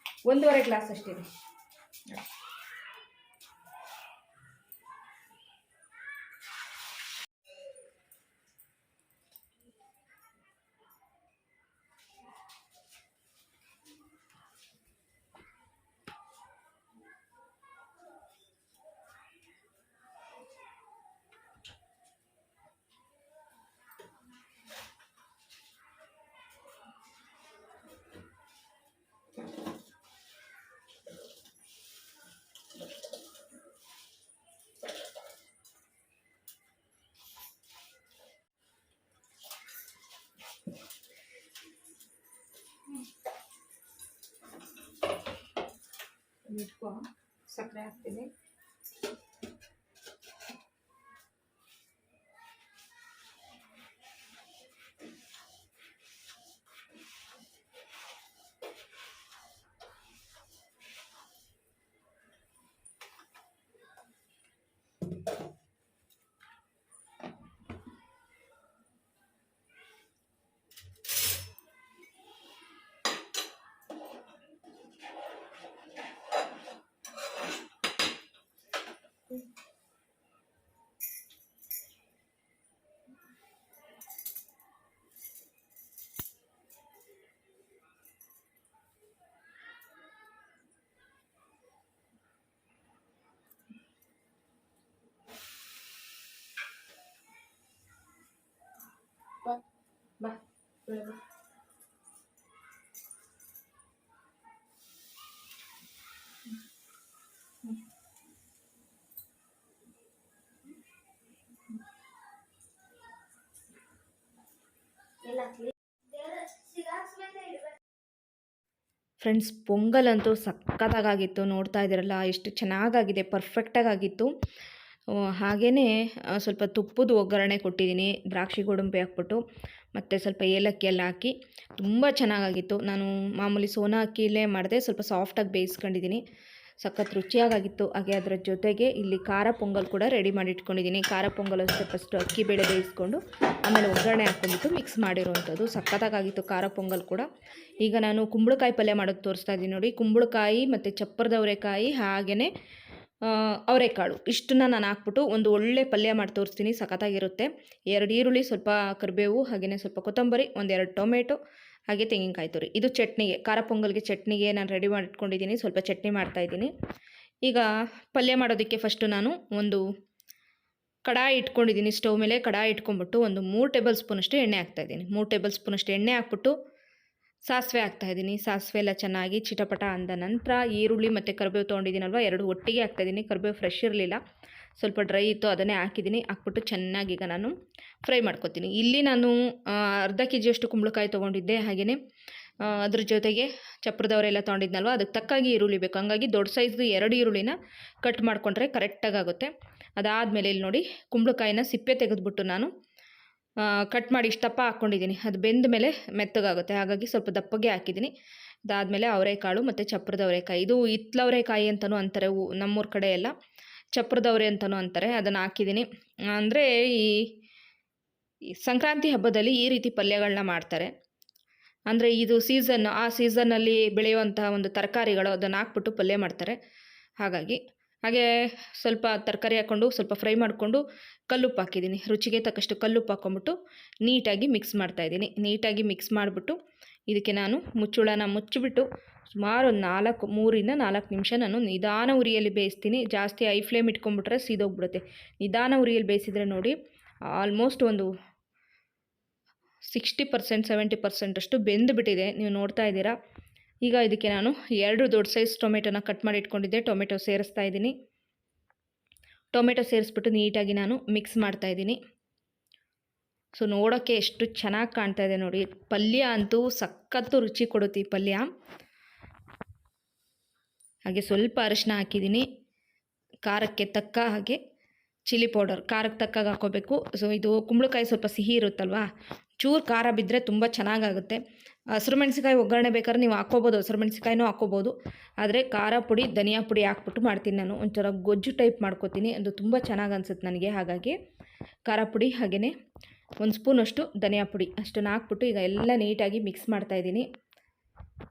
1.5 ಗ್ಲಾಸ್ ಅಷ್ಟಿದೆ. ಇಟ್ಕೊ, ಸಕ್ಕರೆ ಹಾಕ್ತೀನಿ. ಬಾ ಫ್ರೆಂಡ್ಸ್, ಪೊಂಗಲ್ ಅಂತೂ ಸಖತ್ತಾಗಿತ್ತು. ನೋಡ್ತಾ ಇದ್ದೀರಲ್ಲ ಎಷ್ಟು ಚೆನ್ನಾಗಾಗಿದೆ, ಪರ್ಫೆಕ್ಟಾಗಿತ್ತು. ಹಾಗೆಯೇ ಸ್ವಲ್ಪ ತುಪ್ಪದ ಒಗ್ಗರಣೆ ಕೊಟ್ಟಿದ್ದೀನಿ, ದ್ರಾಕ್ಷಿ ಗೋಡಂಬಿ ಹಾಕ್ಬಿಟ್ಟು, ಮತ್ತು ಸ್ವಲ್ಪ ಏಲಕ್ಕಿ ಎಲ್ಲ ಹಾಕಿ ತುಂಬ ಚೆನ್ನಾಗಾಗಿತ್ತು. ನಾನು ಮಾಮೂಲಿ ಸೋನಾ ಅಕ್ಕಿಲೇ ಮಾಡಿದೆ, ಸ್ವಲ್ಪ ಸಾಫ್ಟಾಗಿ ಬೇಯಿಸ್ಕೊಂಡಿದ್ದೀನಿ. ಸಖತ್ ರುಚಿಯಾಗಿತ್ತು. ಹಾಗೆ ಅದರ ಜೊತೆಗೆ ಇಲ್ಲಿ ಖಾರ ಪೊಂಗಲ್ ಕೂಡ ರೆಡಿ ಮಾಡಿ ಇಟ್ಕೊಂಡಿದ್ದೀನಿ. ಖಾರ ಪೊಂಗಲ್ ಅಷ್ಟೇ ಫಸ್ಟು ಅಕ್ಕಿ ಬೇಳೆ ಬೇಯಿಸ್ಕೊಂಡು ಆಮೇಲೆ ಒಗ್ಗರಣೆ ಹಾಕ್ಕೊಂಡ್ಬಿಟ್ಟು ಮಿಕ್ಸ್ ಮಾಡಿರೋವಂಥದ್ದು. ಸಖತ್ತಾಗಿತ್ತು ಖಾರ ಪೊಂಗಲ್ ಕೂಡ. ಈಗ ನಾನು ಕುಂಬಳಕಾಯಿ ಪಲ್ಯ ಮಾಡೋದು ತೋರಿಸ್ತಾ ಇದ್ದೀನಿ ನೋಡಿ. ಕುಂಬಳಕಾಯಿ ಮತ್ತು ಚಪ್ಪರದ ಅವರೆಕಾಯಿ ಹಾಗೆಯೇ ಅವರೆಕಾಳು ಇಷ್ಟನ್ನ ನಾನು ಹಾಕ್ಬಿಟ್ಟು ಒಂದು ಒಳ್ಳೆ ಪಲ್ಯ ಮಾಡಿ ತೋರಿಸ್ತೀನಿ. ಸಖತ್ತಾಗಿರುತ್ತೆ. 2 ಈರುಳ್ಳಿ, ಸ್ವಲ್ಪ ಕರಿಬೇವು, ಹಾಗೆಯೇ ಸ್ವಲ್ಪ ಕೊತ್ತಂಬರಿ, 1-2 ಟೊಮೆಟೊ, ಹಾಗೆ ತೆಂಗಿನಕಾಯಿ ತುರಿ. ಇದು ಚಟ್ನಿಗೆ, ಖಾರ ಪೊಂಗಲ್ಗೆ ಚಟ್ನಿಗೆ ನಾನು ರೆಡಿ ಮಾಡಿ ಇಟ್ಕೊಂಡಿದ್ದೀನಿ. ಸ್ವಲ್ಪ ಚಟ್ನಿ ಮಾಡ್ತಾಯಿದ್ದೀನಿ. ಈಗ ಪಲ್ಯ ಮಾಡೋದಕ್ಕೆ ಫಸ್ಟು ನಾನು ಒಂದು ಕಡಾಯಿ ಇಟ್ಕೊಂಡಿದ್ದೀನಿ. ಸ್ಟವ್ ಮೇಲೆ ಕಡಾಯಿ ಇಟ್ಕೊಂಡ್ಬಿಟ್ಟು ಒಂದು 3 ಟೇಬಲ್ ಸ್ಪೂನಷ್ಟು ಎಣ್ಣೆ ಹಾಕ್ತಾಯಿದ್ದೀನಿ. 3 ಟೇಬಲ್ ಸ್ಪೂನಷ್ಟು ಎಣ್ಣೆ ಹಾಕ್ಬಿಟ್ಟು ಸಾಸಿವೆ ಹಾಕ್ತಾಯಿದ್ದೀನಿ. ಸಾಸಿವೆ ಎಲ್ಲ ಚೆನ್ನಾಗಿ ಚಿಟಪಟ ಅಂದ ನಂತರ ಈರುಳ್ಳಿ ಮತ್ತು ಕರಿಬೇವು ತೊಗೊಂಡಿದ್ದೀನಲ್ವ, 2 ಒಟ್ಟಿಗೆ ಹಾಕ್ತಾಯಿದ್ದೀನಿ. ಕರಿಬೇವು ಫ್ರೆಶ್ ಇರಲಿಲ್ಲ, ಸ್ವಲ್ಪ ಡ್ರೈ ಇತ್ತು, ಅದನ್ನೇ ಹಾಕಿದ್ದೀನಿ. ಹಾಕ್ಬಿಟ್ಟು ಚೆನ್ನಾಗಿ ಈಗ ನಾನು ಫ್ರೈ ಮಾಡ್ಕೊತೀನಿ. ಇಲ್ಲಿ ನಾನು ಅರ್ಧ ಕೆಜಿಯಷ್ಟು ಕುಂಬಳಕಾಯಿ ತೊಗೊಂಡಿದ್ದೆ. ಹಾಗೆಯೇ ಅದ್ರ ಜೊತೆಗೆ ಚಪ್ರದವರೆಲ್ಲ ತೊಗೊಂಡಿದ್ನಲ್ವ, ಅದಕ್ಕೆ ತಕ್ಕಾಗಿ ಈರುಳ್ಳಿ ಬೇಕು. ಹಂಗಾಗಿ ದೊಡ್ಡ ಸೈಜ್ದು 2 ಈರುಳ್ಳಿನ ಕಟ್ ಮಾಡಿಕೊಂಡ್ರೆ ಕರೆಕ್ಟಾಗಿ ಆಗುತ್ತೆ. ಅದಾದಮೇಲೆ ಇಲ್ಲಿ ನೋಡಿ, ಕುಂಬಳಕಾಯಿನ ಸಿಪ್ಪೆ ತೆಗೆದುಬಿಟ್ಟು ನಾನು ಕಟ್ ಮಾಡಿ ಇಷ್ಟಪ್ಪ ಹಾಕ್ಕೊಂಡಿದ್ದೀನಿ. ಅದು ಬೆಂದ ಮೇಲೆ ಮೆತ್ತಗಾಗುತ್ತೆ, ಹಾಗಾಗಿ ಸ್ವಲ್ಪ ದಪ್ಪಗೆ ಹಾಕಿದ್ದೀನಿ. ಅದಾದಮೇಲೆ ಅವರೆಕಾಳು ಮತ್ತು ಚಪ್ರದ ಅವರೆಕಾಯಿ, ಇದು ಹಿತ್ತಲವರೆಕಾಯಿ ಅಂತಲೂ ಅಂತಾರೆ ನಮ್ಮೂರ ಕಡೆ ಎಲ್ಲ, ಚಪ್ರದವರೆ ಅಂತಲೂ ಅಂತಾರೆ. ಅದನ್ನು ಹಾಕಿದ್ದೀನಿ. ಅಂದರೆ ಈ ಸಂಕ್ರಾಂತಿ ಹಬ್ಬದಲ್ಲಿ ಈ ರೀತಿ ಪಲ್ಯಗಳನ್ನ ಮಾಡ್ತಾರೆ. ಅಂದರೆ ಇದು ಆ ಸೀಸನ್ನಲ್ಲಿ ಬೆಳೆಯುವಂತಹ ಒಂದು ತರಕಾರಿಗಳು, ಅದನ್ನು ಹಾಕ್ಬಿಟ್ಟು ಪಲ್ಯ ಮಾಡ್ತಾರೆ. ಹಾಗಾಗಿ ಹಾಗೆ ಸ್ವಲ್ಪ ತರಕಾರಿ ಹಾಕ್ಕೊಂಡು ಸ್ವಲ್ಪ ಫ್ರೈ ಮಾಡಿಕೊಂಡು ಕಲ್ಲುಪ್ಪು ಹಾಕಿದ್ದೀನಿ. ರುಚಿಗೆ ತಕ್ಕಷ್ಟು ಕಲ್ಲುಪ್ಪು ಹಾಕ್ಕೊಂಬಿಟ್ಟು ನೀಟಾಗಿ ಮಿಕ್ಸ್ ಮಾಡ್ತಾಯಿದ್ದೀನಿ. ನೀಟಾಗಿ ಮಿಕ್ಸ್ ಮಾಡಿಬಿಟ್ಟು ಇದಕ್ಕೆ ನಾನು ಮುಚ್ಚುಳನ ಮುಚ್ಚಿಬಿಟ್ಟು ಸುಮಾರು ಒಂದು 3-4 ನಿಮಿಷ ನಾನು ನಿಧಾನ ಉರಿಯಲ್ಲಿ ಬೇಯಿಸ್ತೀನಿ. ಜಾಸ್ತಿ ಹೈ ಫ್ಲೇಮ್ ಇಟ್ಕೊಂಡ್ಬಿಟ್ರೆ ಸೀದೋಗ್ಬಿಡುತ್ತೆ. ನಿಧಾನ ಉರಿಯಲ್ಲಿ ಬೇಯಿಸಿದರೆ ನೋಡಿ ಆಲ್ಮೋಸ್ಟ್ ಒಂದು 60% 70% ಅಷ್ಟು ಬೆಂದುಬಿಟ್ಟಿದೆ. ನೀವು ನೋಡ್ತಾ ಇದ್ದೀರಾ. ಈಗ ಇದಕ್ಕೆ ನಾನು 2 ದೊಡ್ಡ ಸೈಜ್ ಟೊಮೆಟೊನ ಕಟ್ ಮಾಡಿ ಇಟ್ಕೊಂಡಿದ್ದೆ. ಟೊಮೆಟೊ ಸೇರಿಸ್ತಾ ಇದ್ದೀನಿ. ಟೊಮೆಟೊ ಸೇರಿಸ್ಬಿಟ್ಟು ನೀಟಾಗಿ ನಾನು ಮಿಕ್ಸ್ ಮಾಡ್ತಾಯಿದ್ದೀನಿ. ಸೊ ನೋಡೋಕ್ಕೆ ಎಷ್ಟು ಚೆನ್ನಾಗಿ ಕಾಣ್ತಾ ಇದೆ ನೋಡಿ. ಪಲ್ಯ ಅಂತೂ ಸಖತ್ತು ರುಚಿ ಕೊಡುತ್ತೆ ಈ ಪಲ್ಯ. ಹಾಗೆ ಸ್ವಲ್ಪ ಅರಿಶಿನ ಹಾಕಿದ್ದೀನಿ. ಖಾರಕ್ಕೆ ತಕ್ಕ ಹಾಗೆ ಚಿಲ್ಲಿ ಪೌಡರ್ ಖಾರಕ್ಕೆ ತಕ್ಕಾಗ ಹಾಕ್ಕೋಬೇಕು. ಸೊ ಇದು ಕುಂಬಳಕಾಯಿ ಸ್ವಲ್ಪ ಸಿಹಿ ಇರುತ್ತಲ್ವ, ಚೂರು ಖಾರ ಬಿದ್ದರೆ ತುಂಬ ಚೆನ್ನಾಗಾಗುತ್ತೆ. ಹಸಿರು ಮೆಣಸಿಕಾಯಿ ಒಗ್ಗರಣೆ ಬೇಕಾದ್ರೆ ನೀವು ಹಾಕ್ಕೋಬೋದು, ಹಸಿರು ಮೆಣಸಿಕಾಯಿನೂ ಹಾಕ್ಕೋಬೋದು. ಆದರೆ ಖಾರ ಪುಡಿ ಧನಿಯಾ ಪುಡಿ ಹಾಕ್ಬಿಟ್ಟು ಮಾಡ್ತೀನಿ ನಾನು. ಒಂಥರ ಗೊಜ್ಜು ಟೈಪ್ ಮಾಡ್ಕೋತೀನಿ, ಅದು ತುಂಬ ಚೆನ್ನಾಗಿ ಅನ್ಸುತ್ತೆ ನನಗೆ. ಹಾಗಾಗಿ ಖಾರ ಪುಡಿ ಹಾಗೆಯೇ 1 ಸ್ಪೂನಷ್ಟು ಧನಿಯಾ ಪುಡಿ ಅಷ್ಟನ್ನು ಹಾಕ್ಬಿಟ್ಟು ಈಗ ಎಲ್ಲ ನೀಟಾಗಿ ಮಿಕ್ಸ್ ಮಾಡ್ತಾಯಿದ್ದೀನಿ.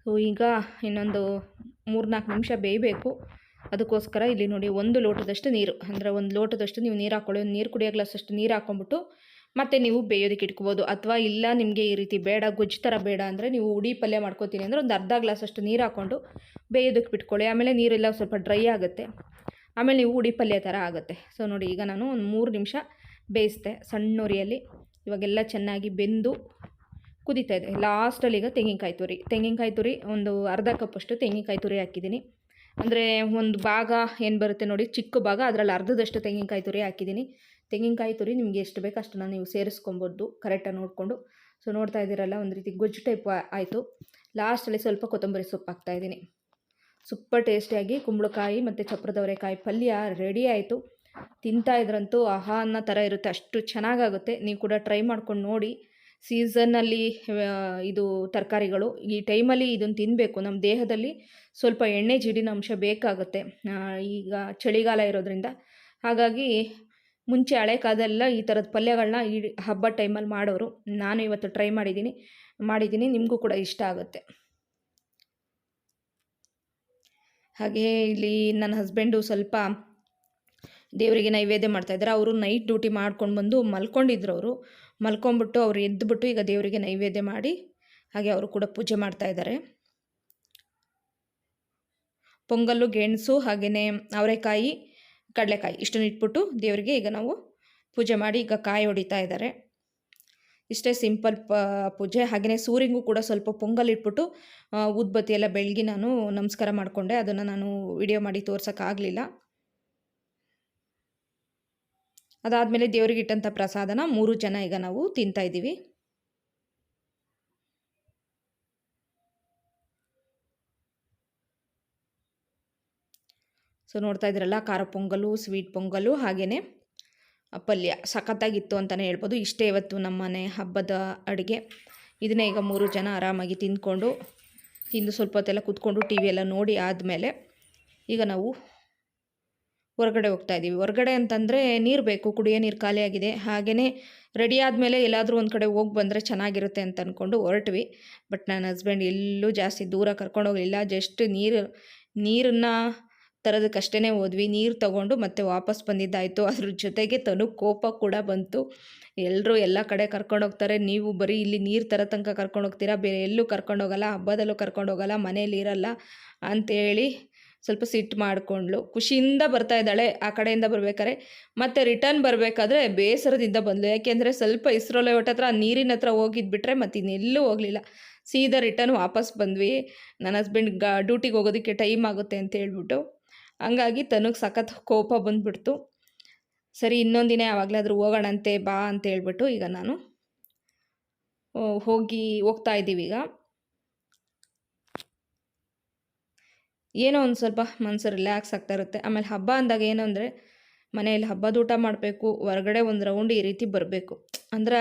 ಸೊ ಈಗ ಇನ್ನೊಂದು 3-4 ನಿಮಿಷ ಬೇಯಬೇಕು. ಅದಕ್ಕೋಸ್ಕರ ಇಲ್ಲಿ ನೋಡಿ 1 ಲೋಟದಷ್ಟು ನೀರು, ಅಂದರೆ 1 ಲೋಟದಷ್ಟು ನೀವು ನೀರು ಹಾಕ್ಕೊಳ್ಳಿ. ಒಂದು ನೀರು ಕುಡಿಯೋ ಗ್ಲಾಸಷ್ಟು ನೀರು ಹಾಕ್ಕೊಂಬಿಟ್ಟು ಮತ್ತು ನೀವು ಬೇಯೋದಕ್ಕೆ ಇಟ್ಕೋಬೋದು. ಅಥವಾ ಇಲ್ಲ ನಿಮಗೆ ಈ ರೀತಿ ಬೇಡ, ಗೊಜ್ಜು ಥರ ಬೇಡ ಅಂದರೆ ನೀವು ಹುಡಿ ಪಲ್ಯ ಮಾಡ್ಕೋತೀನಿ ಅಂದರೆ ಒಂದು ಅರ್ಧ ಗ್ಲಾಸಷ್ಟು ನೀರು ಹಾಕ್ಕೊಂಡು ಬೇಯೋದಕ್ಕೆ ಬಿಟ್ಕೊಳ್ಳಿ. ಆಮೇಲೆ ನೀರೆಲ್ಲ ಸ್ವಲ್ಪ ಡ್ರೈ ಆಗುತ್ತೆ, ಆಮೇಲೆ ನೀವು ಹುಡಿ ಪಲ್ಯ ಥರ ಆಗುತ್ತೆ. ಸೊ ನೋಡಿ ಈಗ ನಾನು ಒಂದು 3 ನಿಮಿಷ ಬೇಯಿಸಿದೆ ಸಣ್ಣ ಉರಿಯಲ್ಲಿ. ಇವಾಗೆಲ್ಲ ಚೆನ್ನಾಗಿ ಬೆಂದು ಕುದೀತಾ ಇದೆ. ಲಾಸ್ಟಲ್ಲಿ ಈಗ ತೆಂಗಿನಕಾಯಿ ತುರಿ ಒಂದು ಅರ್ಧ ಕಪ್ಪಷ್ಟು ತೆಂಗಿನಕಾಯಿ ತುರಿ ಹಾಕಿದ್ದೀನಿ. ಅಂದರೆ ಒಂದು ಭಾಗ ಏನು ಬರುತ್ತೆ ನೋಡಿ, ಚಿಕ್ಕ ಭಾಗ, ಅದರಲ್ಲಿ ಅರ್ಧದಷ್ಟು ತೆಂಗಿನಕಾಯಿ ತುರಿ ಹಾಕಿದ್ದೀನಿ. ತೆಂಗಿನಕಾಯಿ ತುರಿ ನಿಮಗೆ ಎಷ್ಟು ಬೇಕು ಅಷ್ಟನ್ನು ನೀವು ಸೇರಿಸ್ಕೊಬೋದು ಕರೆಕ್ಟಾಗಿ ನೋಡಿಕೊಂಡು. ಸೊ ನೋಡ್ತಾ ಇದ್ದೀರಲ್ಲ, ಒಂದು ರೀತಿ ಗೊಜ್ಜು ಟೈಪ್ ಆಯಿತು. ಲಾಸ್ಟಲ್ಲಿ ಸ್ವಲ್ಪ ಕೊತ್ತಂಬರಿ ಸೊಪ್ಪು ಹಾಕ್ತಾಯಿದ್ದೀನಿ. ಸೂಪರ್ ಟೇಸ್ಟಿಯಾಗಿ ಕುಂಬಳಕಾಯಿ ಮತ್ತು ಚಪ್ರದವರೆಕಾಯಿ ಪಲ್ಯ ರೆಡಿ ಆಯಿತು. ತಿಂತಾ ಇದ್ರಂತೂ ಆಹಾ ಅನ್ನೋ ಥರ ಇರುತ್ತೆ, ಅಷ್ಟು ಚೆನ್ನಾಗಾಗುತ್ತೆ. ನೀವು ಕೂಡ ಟ್ರೈ ಮಾಡ್ಕೊಂಡು ನೋಡಿ. ಸೀಸನ್ನಲ್ಲಿ ಇದು ತರಕಾರಿಗಳು ಈ ಟೈಮಲ್ಲಿ ಇದನ್ನು ತಿನ್ನಬೇಕು. ನಮ್ಮ ದೇಹದಲ್ಲಿ ಸ್ವಲ್ಪ ಎಣ್ಣೆ ಜಿಡ್ಡಿನ ಅಂಶ ಬೇಕಾಗುತ್ತೆ ಈಗ ಚಳಿಗಾಲ ಇರೋದ್ರಿಂದ. ಹಾಗಾಗಿ ಮುಂಚೆ ಹಳೆ ಕಾಲದಲ್ಲ ಈ ಥರದ ಪಲ್ಯಗಳನ್ನ ಈ ಹಬ್ಬ ಟೈಮಲ್ಲಿ ಮಾಡೋರು. ನಾನು ಇವತ್ತು ಟ್ರೈ ಮಾಡಿದ್ದೀನಿ, ನಿಮಗೂ ಕೂಡ ಇಷ್ಟ ಆಗುತ್ತೆ. ಹಾಗೆ ಇಲ್ಲಿ ನನ್ನ ಹಸ್ಬೆಂಡು ಸ್ವಲ್ಪ ದೇವರಿಗೆ ನೈವೇದ್ಯ ಮಾಡ್ತಾಯಿದ್ದಾರೆ. ಅವರು ನೈಟ್ ಡ್ಯೂಟಿ ಮಾಡ್ಕೊಂಡು ಬಂದು ಮಲ್ಕೊಂಡಿದ್ರು. ಮಲ್ಕೊಂಡ್ಬಿಟ್ಟು ಅವ್ರು ಎದ್ದುಬಿಟ್ಟು ಈಗ ದೇವರಿಗೆ ನೈವೇದ್ಯ ಮಾಡಿ ಹಾಗೆ ಅವರು ಕೂಡ ಪೂಜೆ ಮಾಡ್ತಾಯಿದ್ದಾರೆ. ಪೊಂಗಲ್ಲು, ಗೆಣಸು ಹಾಗೆಯೇ ಅವರೆಕಾಯಿ, ಕಡಲೆಕಾಯಿ ಇಷ್ಟನ್ನು ಇಟ್ಬಿಟ್ಟು ದೇವರಿಗೆ ಈಗ ನಾವು ಪೂಜೆ ಮಾಡಿ ಈಗ ಕಾಯಿ ಹೊಡಿತಾ ಇದ್ದಾರೆ. ಇಷ್ಟೇ ಸಿಂಪಲ್ ಪೂಜೆ. ಹಾಗೆಯೇ ಸೂರ್ಯನಿಗೂ ಕೂಡ ಸ್ವಲ್ಪ ಪೊಂಗಲ್ ಇಟ್ಬಿಟ್ಟು ಊದ್ಬತ್ತಿ ಎಲ್ಲ ಬೆಳಗಿ ನಾನು ನಮಸ್ಕಾರ ಮಾಡಿಕೊಂಡೆ. ಅದನ್ನು ನಾನು ವಿಡಿಯೋ ಮಾಡಿ ತೋರ್ಸೋಕ್ಕಾಗಲಿಲ್ಲ. ಅದಾದಮೇಲೆ ದೇವರಿಗೆ ಇಟ್ಟಂಥ ಪ್ರಸಾದನ 3 ಜನ ಈಗ ನಾವು ತಿಂತಾಯಿದ್ದೀವಿ. ಸೊ ನೋಡ್ತಾ ಇದ್ದೀರಲ್ಲ, ಖಾರ ಪೊಂಗಲು, ಸ್ವೀಟ್ ಪೊಂಗಲು ಹಾಗೆಯೇ ಪಲ್ಯ ಸಖತ್ತಾಗಿತ್ತು ಅಂತಲೇ ಹೇಳ್ಬೋದು. ಇಷ್ಟೇ ಇವತ್ತು ನಮ್ಮನೆ ಹಬ್ಬದ ಅಡುಗೆ. ಇದನ್ನೇ ಈಗ 3 ಜನ ಆರಾಮಾಗಿ ತಿಂದು ಸ್ವಲ್ಪ ಹೊತ್ತೆಲ್ಲ ಕೂತ್ಕೊಂಡು ಟಿ ವಿ ಎಲ್ಲ ನೋಡಿ ಆದಮೇಲೆ ಈಗ ನಾವು ಹೊರಗಡೆ ಹೋಗ್ತಾ ಇದ್ದೀವಿ. ಹೊರಗಡೆ ಅಂತಂದರೆ ನೀರು ಬೇಕು, ಕುಡಿಯೋ ನೀರು ಖಾಲಿಯಾಗಿದೆ. ಹಾಗೆಯೇ ರೆಡಿ ಆದಮೇಲೆ ಎಲ್ಲಾದರೂ ಒಂದು ಕಡೆ ಹೋಗಿ ಬಂದರೆ ಚೆನ್ನಾಗಿರುತ್ತೆ ಅಂತ ಅಂದ್ಕೊಂಡು ಹೊರಟ್ವಿ. ಬಟ್ ನನ್ನ ಹಸ್ಬೆಂಡ್ ಎಲ್ಲೂ ಜಾಸ್ತಿ ದೂರ ಕರ್ಕೊಂಡೋಗಲಿಲ್ಲ. ಜಸ್ಟ್ ನೀರನ್ನು ತರೋದಕ್ಕಷ್ಟೇ ಹೋದ್ವಿ. ನೀರು ತೊಗೊಂಡು ಮತ್ತೆ ವಾಪಸ್ ಬಂದಿದ್ದಾಯಿತು. ಅದ್ರ ಜೊತೆಗೆ ಕೋಪ ಕೂಡ ಬಂತು. ಎಲ್ಲರೂ ಎಲ್ಲ ಕಡೆ ಕರ್ಕೊಂಡೋಗ್ತಾರೆ, ನೀವು ಬರೀ ಇಲ್ಲಿ ನೀರು ತರೋ ತನಕ ಕರ್ಕೊಂಡೋಗ್ತೀರಾ, ಬೇರೆ ಎಲ್ಲೂ ಕರ್ಕೊಂಡೋಗಲ್ಲ, ಹಬ್ಬದಲ್ಲೂ ಕರ್ಕೊಂಡೋಗಲ್ಲ, ಮನೇಲಿ ಇರಲ್ಲ ಅಂಥೇಳಿ ಸ್ವಲ್ಪ ಸಿಟ್ಟು ಮಾಡಿಕೊಂಡ್ಳು. ಖುಷಿಯಿಂದ ಬರ್ತಾ ಇದ್ದಾಳೆ ಆ ಕಡೆಯಿಂದ ಬರ್ಬೇಕಾದ್ರೆ. ಮತ್ತು ರಿಟರ್ನ್ ಬರಬೇಕಾದ್ರೆ ಬೇಸರದಿಂದ ಬಂದಳು. ಯಾಕೆಂದರೆ ಸ್ವಲ್ಪ ಇಸ್ರೋಲೆ ಹತ್ರ ನೀರಿನ ಹತ್ರ ಹೋಗಿದ್ಬಿಟ್ರೆ ಮತ್ತು ಇನ್ನೆಲ್ಲೂ ಹೋಗಲಿಲ್ಲ. ಸೀದಾ ರಿಟರ್ನ್ ವಾಪಸ್ ಬಂದ್ವಿ. ನನ್ನ ಹಸ್ಬೆಂಡ್ ಡ್ಯೂಟಿಗೆ ಹೋಗೋದಕ್ಕೆ ಟೈಮ್ ಆಗುತ್ತೆ ಅಂತ ಹೇಳ್ಬಿಟ್ಟು. ಹಂಗಾಗಿ ತನಗೆ ಸಖತ್ ಕೋಪ ಬಂದುಬಿಡ್ತು. ಸರಿ, ಇನ್ನೊಂದು ದಿನ ಯಾವಾಗಲಾದರೂ ಹೋಗೋಣಂತೆ ಬಾ ಅಂತ ಹೇಳ್ಬಿಟ್ಟು ಈಗ ನಾನು ಹೋಗ್ತಾ ಇದ್ದೀವಿ. ಈಗ ಏನೋ ಒಂದು ಸ್ವಲ್ಪ ಮನಸ್ಸು ರಿಲ್ಯಾಕ್ಸ್ ಆಗ್ತಾ ಇರುತ್ತೆ. ಆಮೇಲೆ ಹಬ್ಬ ಅಂದಾಗ ಏನು ಅಂದರೆ ಮನೆಯಲ್ಲಿ ಹಬ್ಬದ ಊಟ ಮಾಡಬೇಕು, ಹೊರಗಡೆ ಒಂದು ರೌಂಡ್ ಈ ರೀತಿ ಬರಬೇಕು. ಅಂದ್ರೆ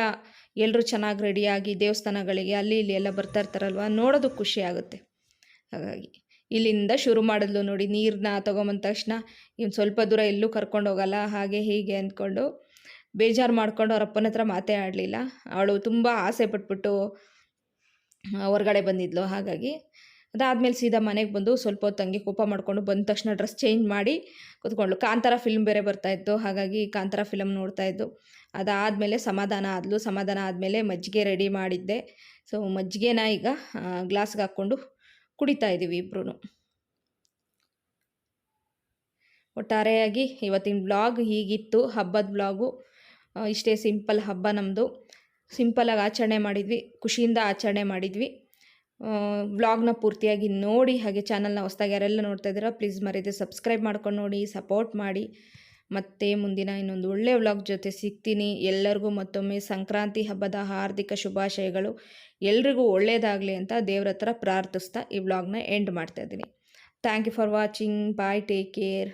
ಎಲ್ಲರೂ ಚೆನ್ನಾಗಿ ರೆಡಿಯಾಗಿ ದೇವಸ್ಥಾನಗಳಿಗೆ ಅಲ್ಲಿ ಇಲ್ಲಿ ಎಲ್ಲ ಬರ್ತಾ ಇರ್ತಾರಲ್ವ, ನೋಡೋದಕ್ಕೆ ಖುಷಿ ಆಗುತ್ತೆ. ಹಾಗಾಗಿ ಇಲ್ಲಿಂದ ಶುರು ಮಾಡಿದ್ಲು ನೋಡಿ. ನೀರನ್ನ ತೊಗೊಂಬಂದ ತಕ್ಷಣ ಇನ್ನು ಸ್ವಲ್ಪ ದೂರ ಎಲ್ಲೂ ಕರ್ಕೊಂಡೋಗಲ್ಲ ಹಾಗೆ ಹೀಗೆ ಅಂದ್ಕೊಂಡು ಬೇಜಾರು ಮಾಡ್ಕೊಂಡು ಅವ್ರ ಅಪ್ಪನ ಹತ್ರ ಮಾತೇ ಆಡಲಿಲ್ಲ. ಅವಳು ತುಂಬ ಆಸೆ ಪಟ್ಬಿಟ್ಟು ಹೊರಗಡೆ ಬಂದಿದ್ಲು. ಹಾಗಾಗಿ ಅದಾದಮೇಲೆ ಸೀದಾ ಮನೆಗೆ ಬಂದು ಸ್ವಲ್ಪ ಹೊತ್ತು ಹಂಗೆ ಕೋಪ ಮಾಡಿಕೊಂಡು ಬಂದ ತಕ್ಷಣ ಡ್ರೆಸ್ ಚೇಂಜ್ ಮಾಡಿ ಕೂತ್ಕೊಂಡ್ಳು. ಕಾಂತಾರ ಫಿಲ್ಮ್ ಬೇರೆ ಬರ್ತಾಯಿತ್ತು, ಹಾಗಾಗಿ ಕಾಂತಾರ ಫಿಲಮ್ ನೋಡ್ತಾಯಿದ್ದು. ಅದಾದಮೇಲೆ ಸಮಾಧಾನ ಆದಳು. ಸಮಾಧಾನ ಆದಮೇಲೆ ಮಜ್ಜಿಗೆ ರೆಡಿ ಮಾಡಿದ್ದೆ. ಸೊ ಮಜ್ಜಿಗೆನ ಈಗ ಗ್ಲಾಸ್ಗೆ ಹಾಕ್ಕೊಂಡು ಕುಡಿತಾ ಇದ್ದೀವಿ ಇಬ್ಬರೂ. ಒಟ್ಟಾರೆಯಾಗಿ ಇವತ್ತಿನ ವ್ಲಾಗ್ ಹೀಗಿತ್ತು. ಹಬ್ಬದ ವ್ಲಾಗು ಇಷ್ಟೇ. ಸಿಂಪಲ್ ಹಬ್ಬ ನಮ್ಮದು. ಸಿಂಪಲಾಗಿ ಆಚರಣೆ ಮಾಡಿದ್ವಿ, ಖುಷಿಯಿಂದ ಆಚರಣೆ ಮಾಡಿದ್ವಿ. ವ್ಲಾಗ್ನ ಪೂರ್ತಿಯಾಗಿ ನೋಡಿ, ಹಾಗೆ ಚಾನಲ್ನ ಹೊಸ್ದಾಗಿ ಯಾರೆಲ್ಲ ನೋಡ್ತಾ ಇದ್ದೀರಾ ಪ್ಲೀಸ್ ಮರೆಯದೆ ಸಬ್ಸ್ಕ್ರೈಬ್ ಮಾಡ್ಕೊಂಡು ನೋಡಿ, ಸಪೋರ್ಟ್ ಮಾಡಿ. ಮತ್ತೆ ಮುಂದಿನ ಇನ್ನೊಂದು ಒಳ್ಳೆಯ ವ್ಲಾಗ್ ಜೊತೆ ಸಿಗ್ತೀನಿ. ಎಲ್ಲರಿಗೂ ಮತ್ತೊಮ್ಮೆ ಸಂಕ್ರಾಂತಿ ಹಬ್ಬದ ಹಾರ್ದಿಕ ಶುಭಾಶಯಗಳು. ಎಲ್ರಿಗೂ ಒಳ್ಳೆಯದಾಗಲಿ ಅಂತ ದೇವ್ರ ಹತ್ರ ಪ್ರಾರ್ಥಿಸ್ತಾ ಈ ವ್ಲಾಗ್ನ ಎಂಡ್ ಮಾಡ್ತಾ ಇದ್ದೀನಿ. Thank you for watching. Bye, take care.